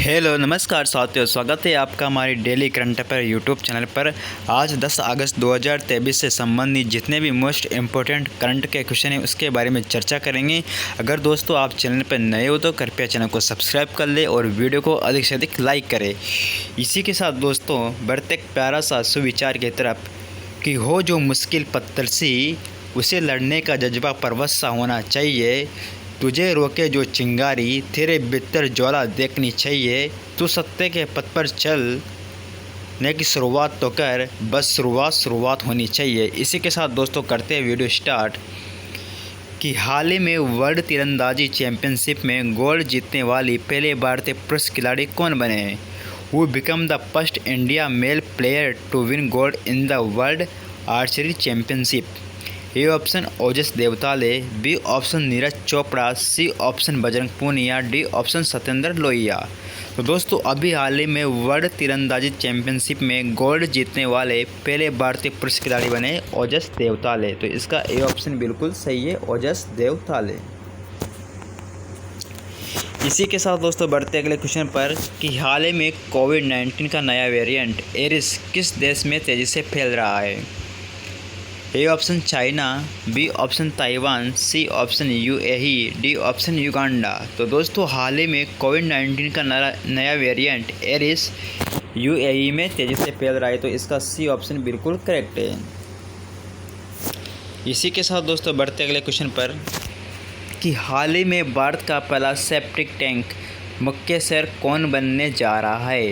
Hello नमस्कार साथियों, स्वागत है आपका हमारी daily current affair YouTube channel पर। आज 10 अगस्त 2023 से संबंधित जितने भी मोस्ट इम्पोर्टेंट करंट के क्वेश्चन हैं उसके बारे में चर्चा करेंगे। अगर दोस्तों आप चैनल पर नए हो तो कृपया चैनल को सब्सक्राइब कर ले और वीडियो को अधिक से अधिक लाइक करें। इसी के साथ दोस्तों बढ़ते एक प्यारा सा सुविचार की तरफ कि हो जो मुश्किल पत्थर सी, उसे लड़ने का जज्बा पर्वत सा होना चाहिए। तुझे रोके जो चिंगारी, तेरे भीतर ज्वाला देखनी चाहिए। तू सत्य के पथ पर चलने की शुरुआत तो कर, बस शुरुआत होनी चाहिए। इसी के साथ दोस्तों करते हैं वीडियो स्टार्ट कि हाल ही में वर्ल्ड तीरंदाजी चैंपियनशिप में गोल्ड जीतने वाली पहले भारतीय पुरुष खिलाड़ी कौन बने हैं? Who become the first India male player to win gold in the World Archery Championship? A option Ojas Deotale, B option Neeraj Chopra, C option Bajrang Punia, D option Satyendra Lohia. तो दोस्तों अभी हाल ही में वर्ल्ड तीरंदाजी चैंपियनशिप में गोल्ड जीतने वाले पहले भारतीय पुरुष खिलाड़ी बने ओजस देवताले। तो इसका ए ऑप्शन बिल्कुल सही है, ओजस देवताले। इसी के साथ दोस्तों बढ़ते अगले क्वेश्चन पर कि हाल ही में कोविड-19 का नया वेरिएंट एरिस किस देश में तेज़ी से फैल रहा है? A option China, B option Taiwan, C option UAE, D option Uganda. तो दोस्तों हाल ही में कोविड-19 का नया वेरिएंट एरिस यूएई में तेज़ी से फैल रहा है। तो इसका सी ऑप्शन बिल्कुल करेक्ट है। इसी के साथ दोस्तों बढ़ते अगले क्वेश्चन पर कि हाल ही में भारत का पहला सेप्टिक टैंक मुख्य शहर कौन बनने जा रहा है?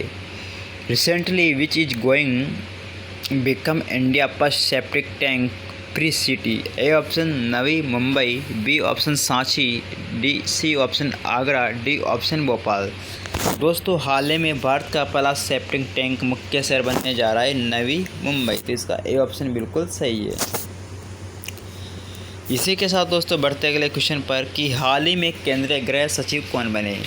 Recently which is going become India first septic tank free city? A option Navi Mumbai, B option Sanchi, D C option Agra, D option Bhopal. दोस्तों हाल ही में भारत का पहला सेप्टिक टैंक मुख्य शहर बनने जा रहा है नवी मुंबई। तो इसका ए ऑप्शन बिल्कुल सही है। इसी के साथ दोस्तों बढ़ते अगले क्वेश्चन पर कि हाल ही में केंद्रीय गृह सचिव कौन बने?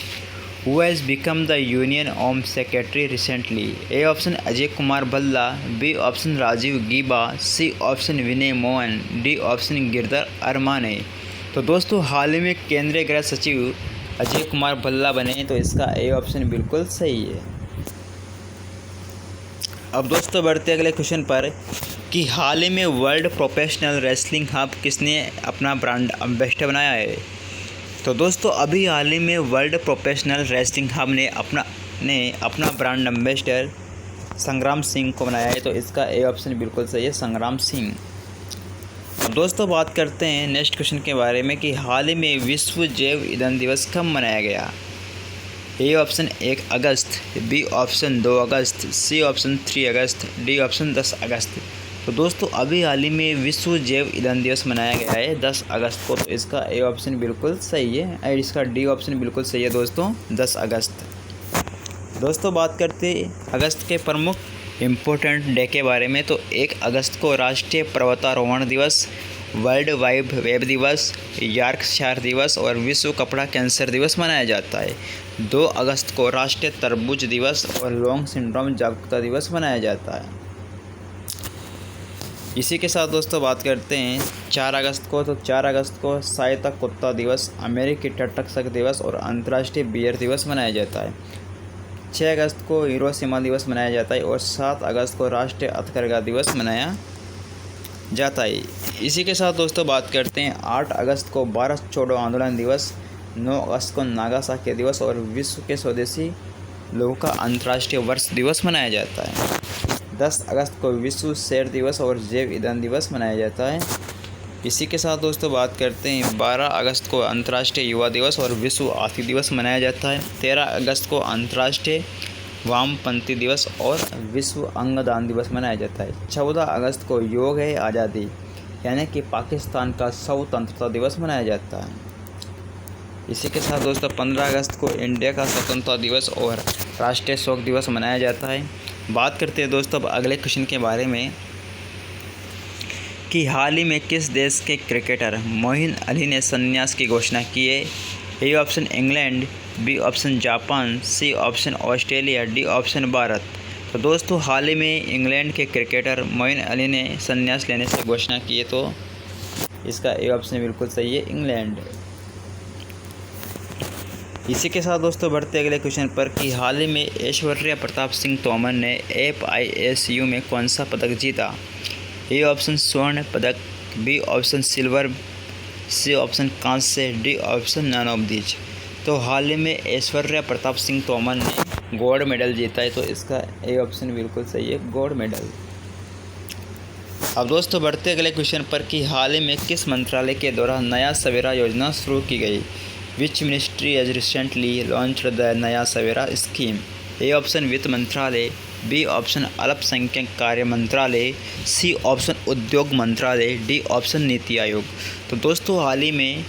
Who has become the union home secretary recently? A option Ajay Kumar Bhalla, B option Rajiv Gauba, C option Vinay Mohan, D option Giridhar Aramane. तो दोस्तों हाल ही में केंद्रीय गृह सचिव अजय कुमार भल्ला बने। तो इसका ए ऑप्शन बिल्कुल सही है। अब दोस्तों बढ़ते अगले क्वेश्चन पर कि हाल ही में वर्ल्ड प्रोफेशनल रेसलिंग हब किसने अपना ब्रांड एम्बेसडर बनाया है? तो दोस्तों अभी हाल ही में वर्ल्ड प्रोफेशनल रेसलिंग हब ने अपना ब्रांड एम्बेसडर संग्राम सिंह को बनाया है। तो इसका ए ऑप्शन बिल्कुल सही है, संग्राम सिंह। तो दोस्तों बात करते हैं नेक्स्ट क्वेश्चन के बारे में कि हाल ही में विश्व जैव ईंधन दिवस कब मनाया गया? ए ऑप्शन 1 अगस्त, बी ऑप्शन 2 अगस्त, सी ऑप्शन 3 अगस्त, डी ऑप्शन 10 अगस्त। तो दोस्तों अभी हाल ही में विश्व जैव ईंधन दिवस मनाया गया है 10 अगस्त को। तो इसका ए ऑप्शन बिल्कुल सही है और इसका डी ऑप्शन बिल्कुल सही है दोस्तों, 10 अगस्त। दोस्तों बात करते अगस्त के प्रमुख इम्पोर्टेंट डे के बारे में। तो 1 अगस्त को राष्ट्रीय पर्वतारोहण दिवस, वर्ल्ड वाइड वेब दिवस, यॉर्कशायर दिवस और विश्व कपड़ा कैंसर दिवस मनाया जाता है। 2 अगस्त को राष्ट्रीय तरबूज दिवस और लॉन्ग सिंड्रोम जागरूकता दिवस मनाया जाता है। इसी के साथ दोस्तों बात करते हैं 4 अगस्त को। तो 4 अगस्त को सहायता कुत्ता दिवस, अमेरिकी तटरक्षक दिवस और अंतर्राष्ट्रीय बियर दिवस मनाया जाता है। 6 अगस्त को हिरोशिमा दिवस मनाया जाता है और 7 अगस्त को राष्ट्रीय हथकरघा दिवस मनाया जाता है। इसी के साथ दोस्तों बात करते हैं 8 अगस्त को भारत छोड़ो आंदोलन दिवस, 9 अगस्त को नागासाकी दिवस और विश्व के स्वदेशी लोगों का अंतर्राष्ट्रीय वर्ष दिवस मनाया जाता है। 10 अगस्त को विश्व शेर दिवस और जैव ईंधन दिवस मनाया जाता है। इसी के साथ दोस्तों बात करते हैं 12 अगस्त को अंतर्राष्ट्रीय युवा दिवस और विश्व हाथी दिवस मनाया जाता है। 13 अगस्त को अंतर्राष्ट्रीय वामपंथी दिवस और विश्व अंगदान दिवस मनाया जाता है। 14 अगस्त को योग है आज़ादी यानी कि पाकिस्तान का स्वतंत्रता दिवस मनाया जाता है। इसी के साथ दोस्तों 15 अगस्त को इंडिया का स्वतंत्रता दिवस और राष्ट्रीय शोक दिवस मनाया जाता है। बात करते हैं दोस्तों अब अगले क्वेश्चन के बारे में कि हाल ही में किस देश के क्रिकेटर मोइन अली ने संन्यास की घोषणा की है? A option England, B option Japan, C option Australia, D option Bharat. तो दोस्तों हाल ही में इंग्लैंड के क्रिकेटर मोइन अली ने संन्यास लेने से घोषणा की है। तो इसका ए ऑप्शन बिल्कुल सही है, इंग्लैंड। इसी के साथ दोस्तों बढ़ते अगले क्वेश्चन पर कि हाल ही में ऐश्वर्या प्रताप सिंह तोमर ने FISU में कौन सा पदक जीता? ए ऑप्शन स्वर्ण पदक, B option silver, C option कांस्य, D option none of these. तो हाल ही में ऐश्वर्या प्रताप सिंह तोमर ने गोल्ड मेडल जीता है, तो इसका ए ऑप्शन बिल्कुल सही है, गोल्ड मेडल। अब दोस्तों बढ़ते अगले क्वेश्चन पर कि हाल ही में किस मंत्रालय के द्वारा नया सवेरा योजना शुरू की गई? Which ministry has recently launched the नया सवेरा स्कीम? ए ऑप्शन वित्त मंत्रालय, बी ऑप्शन अल्पसंख्यक कार्य मंत्रालय, सी ऑप्शन उद्योग मंत्रालय, डी ऑप्शन नीति आयोग। तो दोस्तों हाल ही में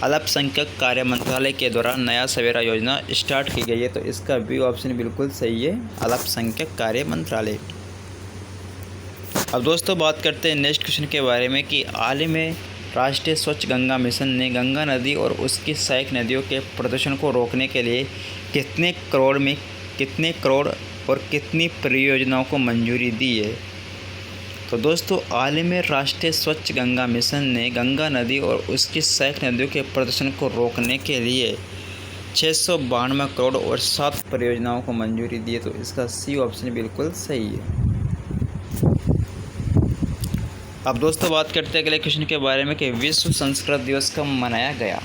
अल्पसंख्यक कार्य मंत्रालय के द्वारा नया सवेरा योजना स्टार्ट की गई है, तो इसका बी ऑप्शन बिल्कुल सही है, अल्पसंख्यक कार्य मंत्रालय। अब दोस्तों बात करते हैं नेक्स्ट क्वेश्चन के बारे में कि हाल ही में राष्ट्रीय स्वच्छ गंगा मिशन ने गंगा नदी और उसकी सहायक नदियों के प्रदूषण को रोकने के लिए कितने करोड़ और कितनी परियोजनाओं को मंजूरी दी है? तो दोस्तों हाल ही में राष्ट्रीय स्वच्छ गंगा मिशन ने गंगा नदी और उसकी सहायक नदियों के प्रदूषण को रोकने के लिए 692 करोड़ और 7 परियोजनाओं को मंजूरी दी है, तो इसका सी ऑप्शन बिल्कुल सही है। अब दोस्तों बात करते हैं अगले क्वेश्चन के बारे में कि विश्व संस्कृत दिवस कब मनाया गया?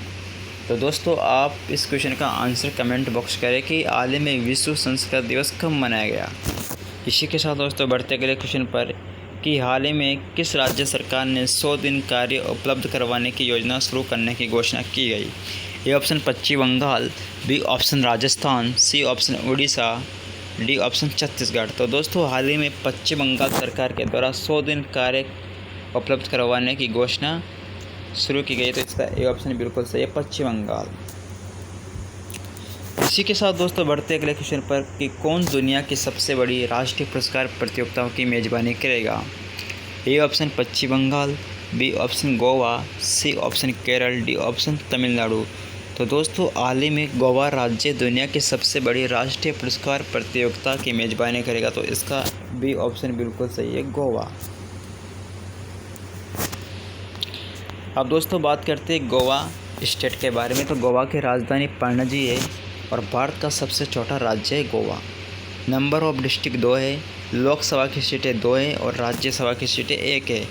तो दोस्तों आप इस क्वेश्चन का आंसर कमेंट बॉक्स करें कि हाल ही में विश्व संस्कृत दिवस कब मनाया गया। इसी के साथ दोस्तों बढ़ते अगले क्वेश्चन पर कि हाल ही में किस राज्य सरकार ने 100 दिन कार्य उपलब्ध करवाने की योजना शुरू करने की घोषणा की गई? A option Paschim Bengal, B option Rajasthan, C option Orissa, D option Chhattisgarh. तो दोस्तों हाल ही में पश्चिम बंगाल सरकार के द्वारा 100 दिन कार्य उपलब्ध करवाने की घोषणा शुरू की गई, तो इसका ए ऑप्शन बिल्कुल सही है, पश्चिम बंगाल। इसी के साथ दोस्तों बढ़ते अगले क्वेश्चन पर कि कौन दुनिया की सबसे बड़ी राष्ट्रीय पुरस्कार प्रतियोगिताओं की मेज़बानी करेगा? A option Paschim Bengal, B option Goa, C option Kerala, D option Tamil Nadu. तो दोस्तों हाल ही में गोवा राज्य दुनिया की सबसे बड़ी राष्ट्रीय पुरस्कार प्रतियोगिता की मेज़बानी करेगा, तो इसका बी ऑप्शन बिल्कुल सही है, गोवा। अब दोस्तों बात करते हैं गोवा स्टेट के बारे में। तो गोवा की राजधानी पणजी है और भारत का सबसे छोटा राज्य है गोवा। नंबर ऑफ डिस्ट्रिक्ट 2 है, लोकसभा की सीटें 2 हैं और राज्यसभा की सीटें 1 है।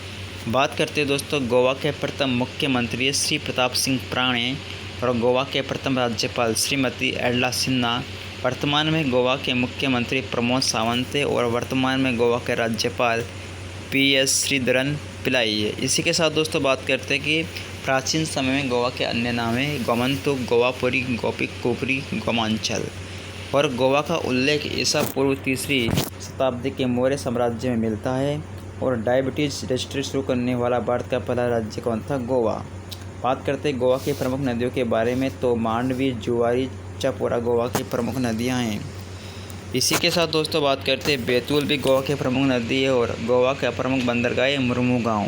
बात करते हैं दोस्तों गोवा के प्रथम मुख्यमंत्री श्री प्रताप सिंह प्राण हैं और गोवा के प्रथम राज्यपाल श्रीमती एडला सिन्हा। वर्तमान में गोवा के मुख्यमंत्री प्रमोद सावंत है और वर्तमान में गोवा के राज्यपाल PS श्रीधरन पिल्लाई है। इसी के साथ दोस्तों बात करते हैं कि प्राचीन समय में गोवा के अन्य नाम हैं गोमंतक, गोवापुरी, गोपिक, कुपरी, गोमांचल। और गोवा का उल्लेख ईसा पूर्व 3वीं शताब्दी के मौर्य साम्राज्य में मिलता है और डायबिटीज़ रजिस्ट्री शुरू करने वाला भारत का पहला राज्य कौन था? गोवा। बात करते हैं गोवा की प्रमुख नदियों के बारे में। तो मांडवी, जुआरी, चापोरा गोवा की प्रमुख नदियाँ हैं। इसी के साथ दोस्तों बात करते हैं बैतूल भी गोवा की प्रमुख नदी है और गोवा का प्रमुख बंदरगाह है मुर्मुगांव।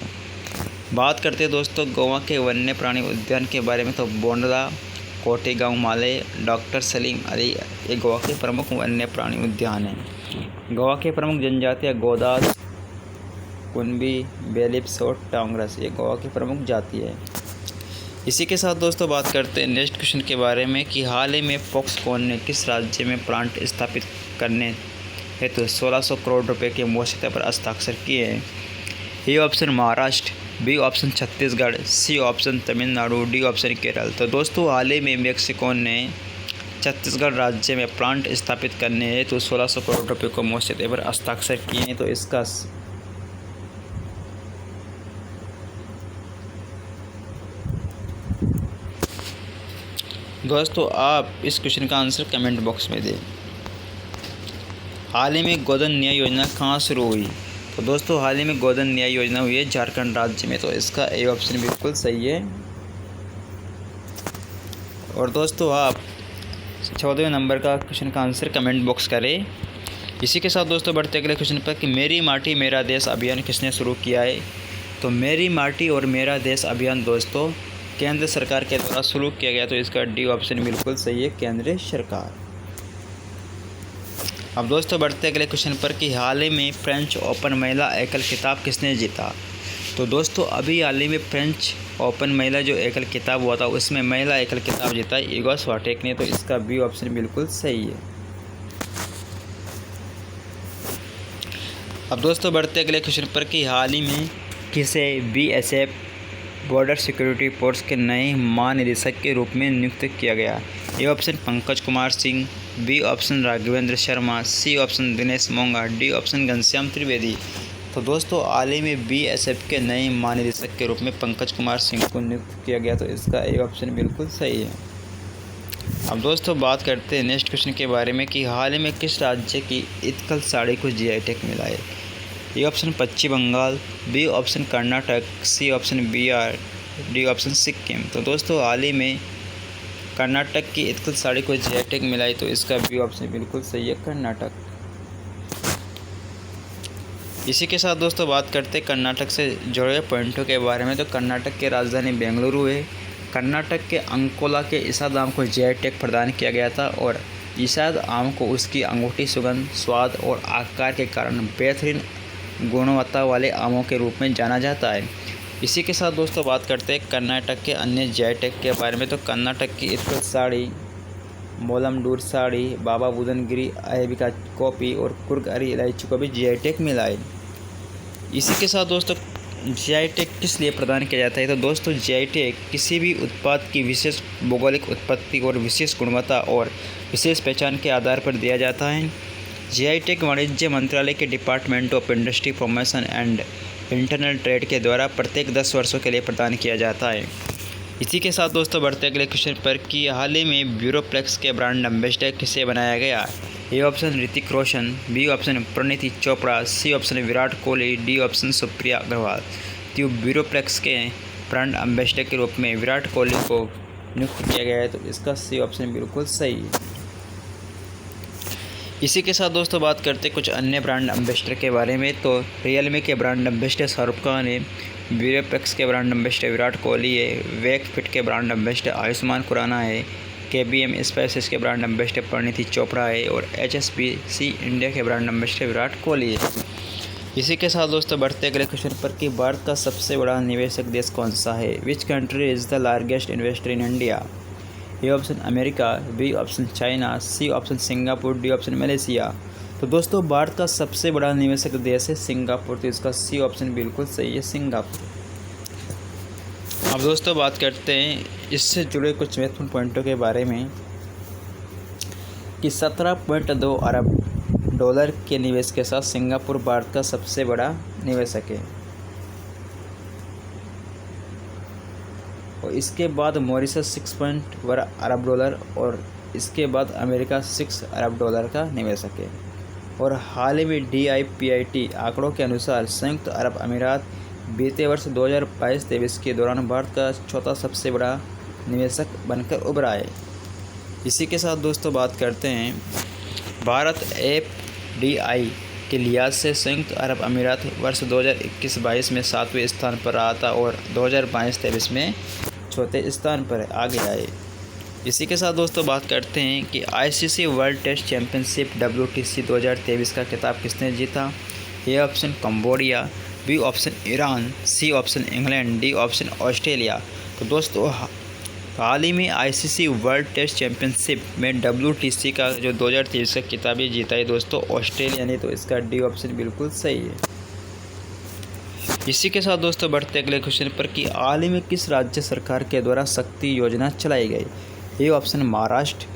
बात करते हैं दोस्तों गोवा के वन्य प्राणी उद्यान के बारे में। तो बोंडला, कोटेगांव माले, डॉक्टर सलीम अली ये गोवा के प्रमुख वन्य प्राणी उद्यान हैं। गोवा के प्रमुख जनजातियाँ गोदास, कुनबी, बेलिप्स और टांगरस ये गोवा की प्रमुख जाति है। इसी के साथ दोस्तों बात करते हैं नेक्स्ट क्वेश्चन के बारे में कि हाल ही में फॉक्सकॉन ने किस राज्य में प्लांट स्थापित करने हेतु 1600 करोड़ रुपए के मुआवजे पर हस्ताक्षर किए हैं? A option Maharashtra, B option Chhattisgarh, C option Tamil Nadu, D option Kerala. तो दोस्तों हाल ही में मैक्सिकोन ने छत्तीसगढ़ राज्य में प्लांट स्थापित करने हेतु 1600 करोड़ रुपये को मुआवजे पर हस्ताक्षर किए हैं, तो इसका दोस्तों आप इस क्वेश्चन का आंसर कमेंट बॉक्स में दें। हाल ही में गोधन न्याय योजना कहाँ शुरू हुई? तो दोस्तों हाल ही में गोधन न्याय योजना हुई है झारखंड राज्य में, तो इसका ए ऑप्शन बिल्कुल सही है। और दोस्तों आप 14वें नंबर का क्वेश्चन का आंसर कमेंट बॉक्स करें। इसी के साथ दोस्तों बढ़ते अगले क्वेश्चन पर कि मेरी माटी मेरा देश अभियान किसने शुरू किया है? तो मेरी माटी और मेरा देश अभियान दोस्तों केंद्र सरकार के द्वारा शुरू किया गया, तो इसका डी ऑप्शन बिल्कुल सही है, केंद्र सरकार। अब दोस्तों बढ़ते अगले क्वेश्चन पर कि हाल ही में फ्रेंच ओपन महिला एकल खिताब किसने जीता? तो दोस्तों अभी हाल ही में फ्रेंच ओपन महिला जो एकल किताब हुआ था उसमें महिला एकल किताब जीता इगो स्विएटेक ने, तो इसका बी ऑप्शन बिल्कुल सही है। अब दोस्तों बढ़ते अगले क्वेश्चन पर कि हाल ही में किसे बीएसएफ बॉर्डर सिक्योरिटी फोर्स के नए महानिदेशक के रूप में नियुक्त किया गया। A option Pankaj Kumar Singh, B option Raghavendra Sharma, C option Dinesh Monga, D option Ghanshyam Trivedi. तो दोस्तों हाल ही में बीएसएफ के नए महानिदेशक के रूप में पंकज कुमार सिंह को नियुक्त किया गया, तो इसका ए ऑप्शन बिल्कुल सही है। अब दोस्तों बात करते हैं नेक्स्ट क्वेश्चन के बारे में कि हाल ही में किस राज्य की इत्कल साड़ी को जीआई टैग मिला है। A option Paschim Bengal, B option Karnataka, C option Bihar, D option Sikkim. तो दोस्तों हाल ही में कर्नाटक की इत्कल साड़ी को जीआई टैग मिला है, तो इसका बी ऑप्शन बिल्कुल सही है, कर्नाटक। इसी के साथ दोस्तों बात करते हैं कर्नाटक से जुड़े पॉइंटों के बारे में। तो कर्नाटक की राजधानी बेंगलुरु है। कर्नाटक के अंकोला के इसाद आम को जीआई टैग प्रदान किया गया था और इसाद आम को उसकी अंगूठी सुगंध, स्वाद और आकार के कारण बेहतरीन गुणवत्ता वाले आमों के रूप में जाना जाता है। इसी के साथ दोस्तों बात करते हैं कर्नाटक के अन्य जीआई टैग के बारे में। तो कर्नाटक की इत्कल साड़ी, मोलमडूर साड़ी, बाबा बुदनगिरी अरेबिका कॉफ़ी और कुर्ग हरी इलायची को भी जीआई टैग मिला है। इसी के साथ दोस्तों जीआई टैग किस लिए प्रदान किया जाता है। तो दोस्तों जीआई टैग किसी भी उत्पाद की विशेष भौगोलिक उत्पत्ति और विशेष गुणवत्ता और विशेष पहचान के आधार पर दिया जाता है। जीआई टैग वाणिज्य मंत्रालय के department of industry promotion and internal trade के द्वारा प्रत्येक 10 वर्षों के लिए प्रदान किया जाता है। इसी के साथ दोस्तों बढ़ते अगले क्वेश्चन पर कि हाल ही में ब्यूरोप्लेक्स के ब्रांड एम्बेसडर किसे बनाया गया। A option Hrithik Roshan, B option Parineeti Chopra, C option Virat Kohli, D option Supriya Agarwal. तो ब्यूरोप्लेक्स के ब्रांड एम्बेसडर के रूप में विराट कोहली को नियुक्त किया गया है, तो इसका सी ऑप्शन बिल्कुल सही है। इसी के साथ दोस्तों बात करते कुछ अन्य ब्रांड एम्बेसडर के बारे में। तो रियलमी के ब्रांड एम्बेसडर शाहरुख खान है, ब्यूरोप्लेक्स के ब्रांड एम्बेसडर विराट कोहली है, वेक फिट के ब्रांड एम्बेसडर आयुष्मान खुराना है, केबीएम स्पाइसेस के ब्रांड एम्बेसडर परिणीति चोपड़ा है और एचएसबीसी इंडिया के ब्रांड एम्बेसडर विराट कोहली है। इसी के साथ दोस्तों बढ़ते अगले क्वेश्चन पर कि भारत का सबसे बड़ा निवेशक देश कौन सा है। Which country is the largest investor in India. A option America, B option China, C option Singapore, D option Malaysia. तो दोस्तों भारत का सबसे बड़ा निवेशक देश है सिंगापुर, तो इसका सी ऑप्शन बिल्कुल सही है, सिंगापुर। अब दोस्तों बात करते हैं इससे जुड़े कुछ महत्वपूर्ण पॉइंटों के बारे में कि 17.2 अरब डॉलर के निवेश के साथ सिंगापुर भारत का सबसे बड़ा निवेशक है। और इसके बाद मॉरिशस 6.1 अरब डॉलर और इसके बाद अमेरिका 6 अरब डॉलर का निवेशक है। और हाल ही में DIPIT आंकड़ों के अनुसार संयुक्त अरब अमीरात बीते वर्ष 2022-23 के दौरान भारत का चौथा सबसे बड़ा निवेशक बनकर उभरा है। इसी के साथ दोस्तों बात करते हैं भारत FDI के लिहाज से संयुक्त अरब अमीरात वर्ष 2021-22 में 7वें स्थान पर रहा था और 2022-23 में चौथे स्थान पर आ गया है। इसी के साथ दोस्तों बात करते हैं कि ICC world test championship WTC 2023 का खिताब किसने जीता। A option Cambodia, B option Iran, C option England, D option Australia. तो दोस्तों हाल ही में ICC वर्ल्ड टेस्ट चैंपियनशिप में WTC का जो 2023 का खिताब ये जीता है दोस्तों ऑस्ट्रेलिया ने, तो इसका डी ऑप्शन बिल्कुल सही है। इसी के साथ दोस्तों बढ़ते अगले क्वेश्चन पर कि हाल ही में किस राज्य सरकार के द्वारा शक्ति योजना चलाई गई। A option Maharashtra,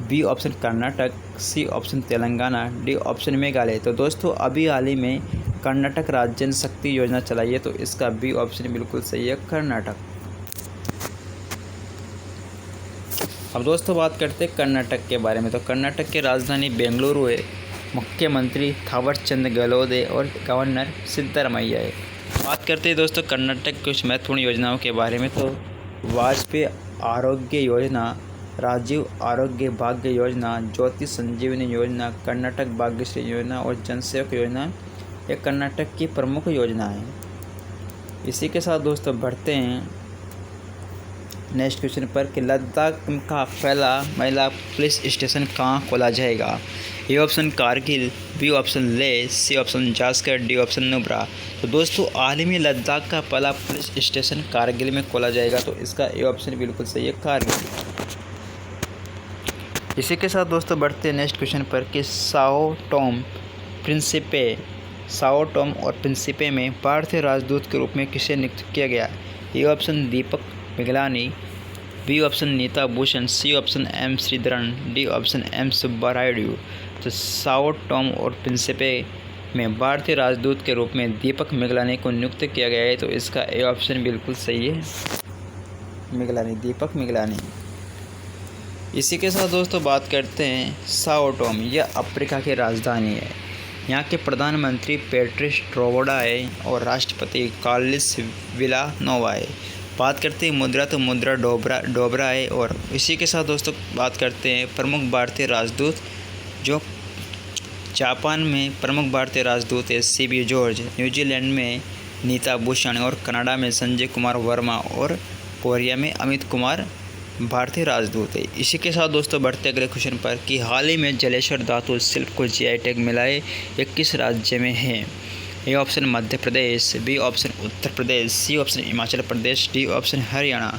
B option Karnataka, C option Telangana, D option Meghalaya. तो दोस्तों अभी हाल ही में कर्नाटक राज्य ने शक्ति योजना चलाई है, तो इसका बी ऑप्शन बिल्कुल सही है, कर्नाटक। अब दोस्तों बात करते हैं कर्नाटक के बारे में। तो कर्नाटक की राजधानी बेंगलुरु है, मुख्यमंत्री थावरचंद गहलोत है और गवर्नर सिद्धरामैया है। बात करते हैं दोस्तों कर्नाटक की कुछ महत्वपूर्ण योजनाओं के बारे में। तो वाजपेयी आरोग्य योजना, राजीव आरोग्य भाग्य योजना, ज्योति संजीवनी योजना, कर्नाटक भाग्यश्री योजना और जनसेवक योजना ये कर्नाटक की प्रमुख योजना है। इसी के साथ दोस्तों बढ़ते हैं नेक्स्ट क्वेश्चन पर कि लद्दाख का पहला महिला पुलिस स्टेशन कहाँ खोला जाएगा। A option Kargil, B option Leh, C option Zanskar, D option Nubra. तो दोस्तों हाल ही में लद्दाख का पहला पुलिस स्टेशन कारगिल में खोला जाएगा, तो इसका ए ऑप्शन बिल्कुल सही है, कारगिल। इसी के साथ दोस्तों बढ़ते हैं नेक्स्ट क्वेश्चन पर कि साओ टोम और प्रिंसिपे में भारतीय राजदूत के रूप में किसे नियुक्त किया गया। A option Deepak Miglani, B option Neeta Bhushan, C option M Sreedharan, D option M Subbarayudu. तो साओ टोम और प्रिंसिपे में भारतीय राजदूत के रूप में दीपक मिगलानी को नियुक्त किया गया है, तो इसका ए ऑप्शन बिल्कुल सही है, मिगलानी, दीपक मिगलानी। इसी के साथ दोस्तों बात करते हैं साओ टोम, यह अफ्रीका की राजधानी है। यहाँ के प्रधानमंत्री पेट्रिस ट्रोवोडा है और राष्ट्रपति कार्लोस विलानोवा है। बात करते हैं मुद्रा, तो मुद्रा डोबरा है। और इसी के साथ दोस्तों बात करते हैं प्रमुख भारतीय राजदूत, जो जापान में प्रमुख भारतीय राजदूत है CB जॉर्ज, न्यूजीलैंड में नीता भूषण और कनाडा में संजय कुमार वर्मा और कोरिया में अमित कुमार भारतीय राजदूत है। इसी के साथ दोस्तों बढ़ते अगले क्वेश्चन पर कि हाल ही में जलेश्वर धातु शिल्प को GI टैग मिला है, ये किस राज्य में है। A option Madhya Pradesh, B option Uttar Pradesh, C option Himachal Pradesh, D option Haryana.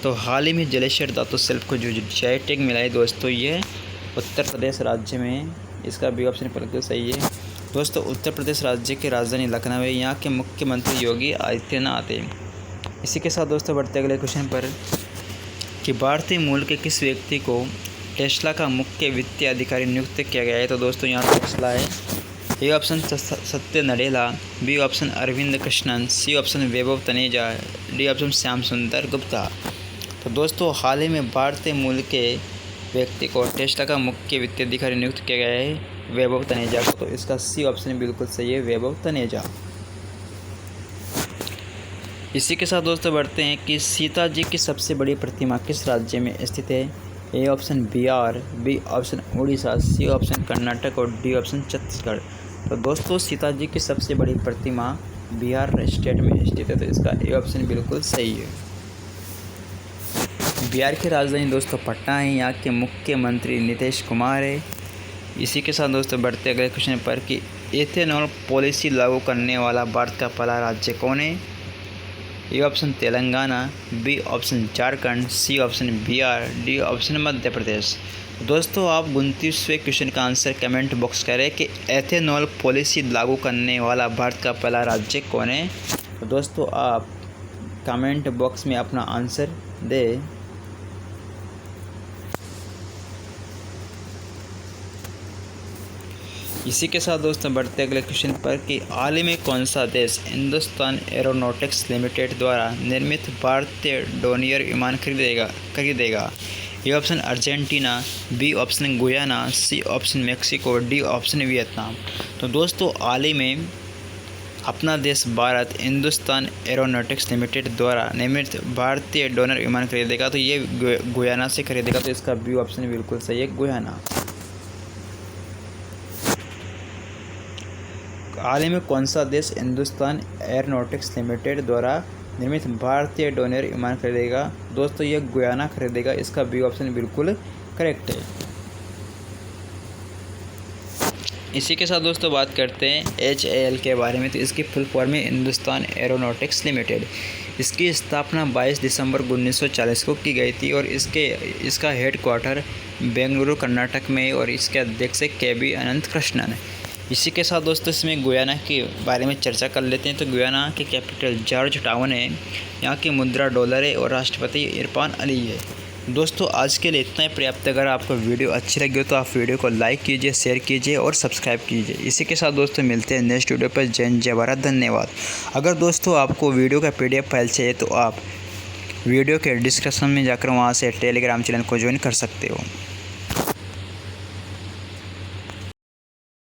तो हाल ही में जलेश्वर धातु शिल्प को जो GI टैग मिला है दोस्तों, ये उत्तर प्रदेश राज्य में है, इसका बी ऑप्शन बिल्कुल सही है। दोस्तों उत्तर प्रदेश राज्य की राजधानी लखनऊ है, यहाँ के मुख्यमंत्री योगी आदित्यनाथ है। इसी के साथ दोस्तों बढ़ते अगले क्वेश्चन पर कि भारतीय मूल के किस व्यक्ति को टेस्ला का मुख्य वित्तीय अधिकारी नियुक्त किया गया है। तो दोस्तों यहाँ टेस्ला है। A option Satya Nadella, B option Arvind Krishnan, C option Vaibhav Taneja, D option Shyam Sundar Gupta. तो दोस्तों हाल ही में भारतीय मूल के व्यक्ति को टेस्ला का मुख्य वित्तीय अधिकारी नियुक्त किया गया है, वैभव तनेजा को। तो इसका सी ऑप्शन बिल्कुल सही है, वैभव तनेजा। इसी के साथ दोस्तों बढ़ते हैं कि सीता जी की सबसे बड़ी प्रतिमा किस राज्य में स्थित है। A option Bihar, B option Orissa, C option Karnataka और डी ऑप्शन छत्तीसगढ़। तो दोस्तों सीता जी की सबसे बड़ी प्रतिमा बिहार स्टेट में स्थित है, तो इसका ए ऑप्शन बिल्कुल सही है। बिहार की राजधानी दोस्तों पटना है, यहाँ के मुख्यमंत्री नीतीश कुमार है। इसी के साथ दोस्तों बढ़ते अगले क्वेश्चन पर कि एथेनॉल पॉलिसी लागू करने वाला भारत का पहला राज्य कौन है। A option Telangana, B option Jharkhand, C option Bihar, D option Madhya Pradesh. दोस्तों आप 29वें क्वेश्चन का आंसर कमेंट बॉक्स करें कि एथेनॉल पॉलिसी लागू करने वाला भारत का पहला राज्य कौन है। तो दोस्तों आप कमेंट बॉक्स में अपना आंसर दें। इसी के साथ दोस्तों बढ़ते अगले क्वेश्चन पर कि हाल ही में कौन सा देश हिंदुस्तान एरोनॉटिक्स लिमिटेड द्वारा निर्मित भारतीय डोनियर विमान खरीदेगा। A option Argentina, B option Guyana, C option Mexico, D option Vietnam. तो दोस्तों हाल ही में अपना देश भारत हिंदुस्तान एरोनॉटिक्स लिमिटेड द्वारा निर्मित भारतीय डोनियर विमान खरीदेगा, तो ये गुयाना से खरीदेगा, तो इसका बी ऑप्शन बिल्कुल सही है, गुयाना। हाल ही में कौन सा देश हिंदुस्तान एरोनॉटिक्स लिमिटेड द्वारा निर्मित भारतीय डोनियर विमान खरीदेगा। दोस्तों ये गुयाना खरीदेगा, इसका बी ऑप्शन बिल्कुल करेक्ट है। इसी के साथ दोस्तों बात करते हैं HAL के बारे में। तो इसकी फुल फॉर्म है हिंदुस्तान एरोनॉटिक्स लिमिटेड। इसकी स्थापना 22 दिसंबर 1940 को की गई थी और इसका हेडक्वार्टर बेंगलुरु कर्नाटक में है और इसके अध्यक्ष KB अनंत कृष्णन। इसी के साथ दोस्तों इसमें गुयाना के बारे में चर्चा कर लेते हैं। तो गुयाना की कैपिटल जॉर्ज टाउन है, यहाँ की मुद्रा डॉलर है और राष्ट्रपति इरफान अली है। दोस्तों आज के लिए इतना ही पर्याप्त। अगर आपको वीडियो अच्छी लगी हो तो आप वीडियो को लाइक कीजिए, शेयर कीजिए और सब्सक्राइब कीजिए। इसी के साथ दोस्तों मिलते हैं नेक्स्ट वीडियो पर। जय भारत, धन्यवाद। अगर दोस्तों आपको वीडियो का PDF फाइल चाहिए तो आप वीडियो के डिस्क्रिप्शन में जाकर वहाँ से टेलीग्राम चैनल को ज्वाइन कर सकते हो।